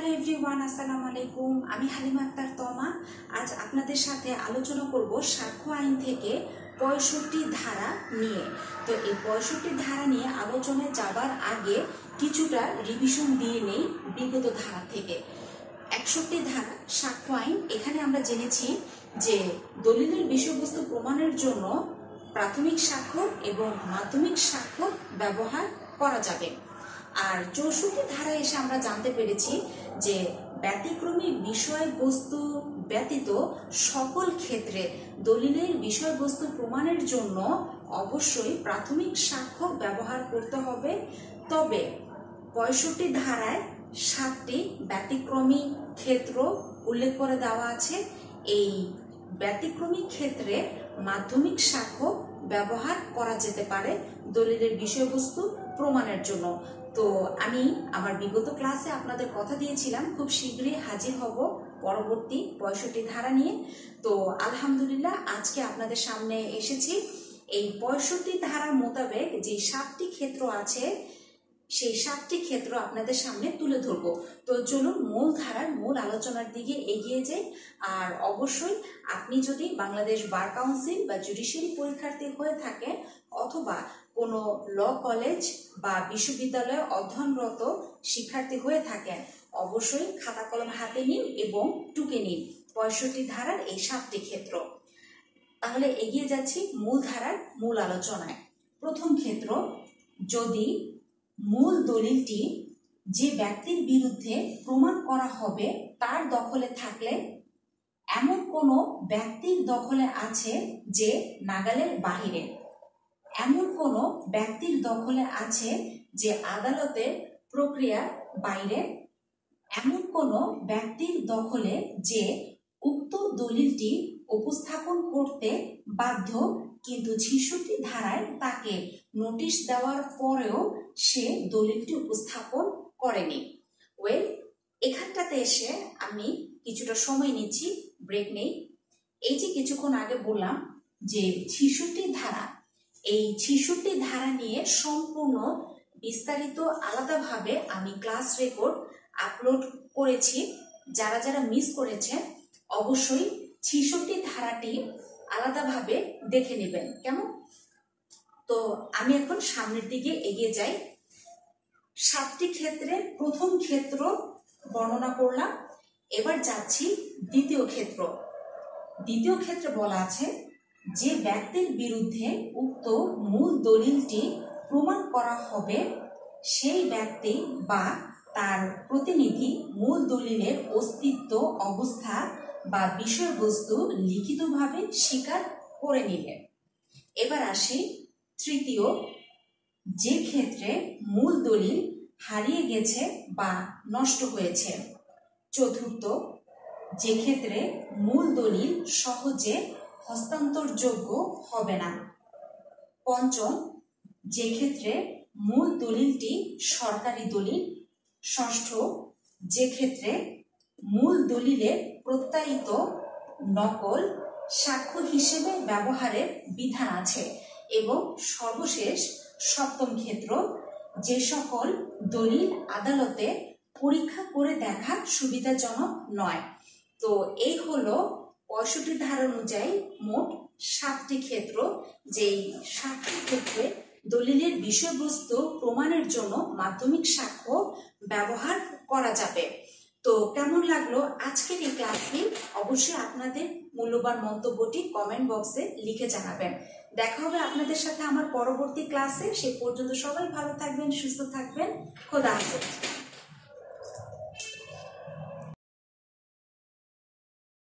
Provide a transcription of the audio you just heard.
Hello everyone, আসসালামু আলাইকুম। আমি হালিমা আক্তার তমা। আজ আপনাদের সাথে আলোচনা করব সাক্ষ্য আইন থেকে ৬৫ ধারা নিয়ে। তো এই ৬৫ ধারা নিয়ে আলোচনায় যাবার আগে কিছুটা রিভিশন দিয়ে নেই বিগত ধারা থেকে। ৬১ ধারা সাক্ষ্য আইন, এখানে আমরা জেনেছি যে দলিলের বিষয়বস্তু প্রমাণের জন্য প্রাথমিক সাক্ষ্য এবং মাধ্যমিক সাক্ষ্য ব্যবহার করা যাবে। আর ৬৪ ধারায় এসে আমরা জানতে পেরেছি যে ব্যতিক্রমী বিষয়বস্তু ব্যতীত সকল ক্ষেত্রে দলিলের বিষয়বস্তু প্রমাণের জন্য অবশ্যই প্রাথমিক সাক্ষ্য ব্যবহার করতে হবে। তবে ৬৫ ধারায় ৭টি ব্যতিক্রমী ক্ষেত্র উল্লেখ করে দেওয়া আছে। এই ব্যতিক্রমী ক্ষেত্রে মাধ্যমিক সাক্ষ্য ব্যবহার করা যেতে পারে দলিলের বিষয়বস্তু প্রমাণের জন্য। তো আমি আমার বিগত ক্লাসে আপনাদের কথা দিয়েছিলাম খুব শীঘ্রই হাজির হব পরবর্তী ৬৫ ধারা নিয়ে। তো আলহামদুলিল্লাহ আজকে আপনাদের সামনে এসেছি। এই ৬৫ ধারার মোতাবেক যে ৭টি ক্ষেত্র আছে সেই ৭টি ক্ষেত্র আপনাদের সামনে তুলে ধরব। তো চলুন মূল ধারার মূল আলোচনার দিকে এগিয়ে যাই। আর অবশ্যই আপনি যদি বাংলাদেশ বার কাউন্সিল বা জুডিশিয়ারি পরীক্ষার্থী হয়ে থাকেন অথবা কোনো ল কলেজ বা বিশ্ববিদ্যালয়ে অধ্যয়নরত শিক্ষার্থী হয়ে থাকেন, অবশ্যই খাতা কলম হাতে নিন এবং টুকে নিন ৬৫ ধারার এই ৭টি ক্ষেত্র। তাহলে এগিয়ে যাচ্ছি মূল ধারার মূল আলোচনায়। প্রথম ক্ষেত্র, যদি মূল দলিলটি যে ব্যক্তির বিরুদ্ধে প্রমাণ করা হবে তার দখলে থাকলে এমন কোনো ব্যক্তির দখলে আছে যে নাগালের বাহিরে, এমন কোনো ব্যক্তির দখলে আছে যে আদালতের প্রক্রিয়ার বাইরে, এমন কোনো ব্যক্তির দখলে যে উক্ত দলিলটি উপস্থাপন করতে বাধ্য কিন্তু ৬৬ ধারায় তাকে নোটিশ দেওয়ার পরেও সে দলিলটি উপস্থাপন করেনি। এখানটাতে এসে আমি কিছুটা সময় নিচ্ছি, ব্রেক নেই। এই যে কিছুক্ষণ আগে বললাম যে ৬৬ ধারা, এই ৬৬ ধারা নিয়ে সম্পূর্ণ বিস্তারিত আলাদাভাবে আমি ক্লাস রেকর্ড আপলোড করেছি। যারা যারা মিস করেছেন অবশ্যই ৬৬ ধারাটি আলাদাভাবে দেখে নেবেন, কেমন? তো আমি এখন সামনের দিকে এগিয়ে যাই। ৭টি ক্ষেত্রে প্রথম ক্ষেত্র বর্ণনা করলাম, এবার যাচ্ছি দ্বিতীয় ক্ষেত্র। দ্বিতীয় ক্ষেত্রে বলা আছে যে ব্যক্তির বিরুদ্ধে উক্ত মূল দলিলটি প্রমাণ করা হবে সেই ব্যক্তি বা তার প্রতিনিধি মূল দলিলের অস্তিত্ব, অবস্থা বা বিষয়বস্তু লিখিতভাবে স্বীকার করে নিলে। এবার আসি তৃতীয়, যে ক্ষেত্রে মূল দলিল হারিয়ে গেছে বা নষ্ট হয়েছে। চতুর্থ, যে ক্ষেত্রে মূল দলিল সহজে হস্তান্তরযোগ্য হবে না। পঞ্চম, যে ক্ষেত্রে মূল দলিলটি সরকারি দলিল। ষষ্ঠ, যে ক্ষেত্রে মূল দলিলের প্রত্যায়িত নকল সাক্ষ্য হিসেবে ব্যবহারের বিধান আছে। এবং সর্বশেষ সপ্তম ক্ষেত্র, যে সকল দলিল আদালতে পরীক্ষা করে দেখা সুবিধাজনক নয়। তো এই হলো ৬৫ ধারা অনুযায়ী মোট ৭টি ক্ষেত্র, যেই ৭টি ক্ষেত্রে দলিলের বিষয়বস্তু প্রমাণের জন্য মাধ্যমিক সাক্ষ্য ব্যবহার করা যাবে। তো কেমন লাগলো আজকের এই ক্লাসটি? অবশ্যই আপনাদের মূল্যবান মন্তব্যটি কমেন্ট বক্সে লিখে জানাবেন। দেখা হবে আপনাদের সাথে আমার পরবর্তী ক্লাসে। সে পর্যন্ত সবাই ভালো থাকবেন, সুস্থ থাকবেন। খোদা হাফেজ।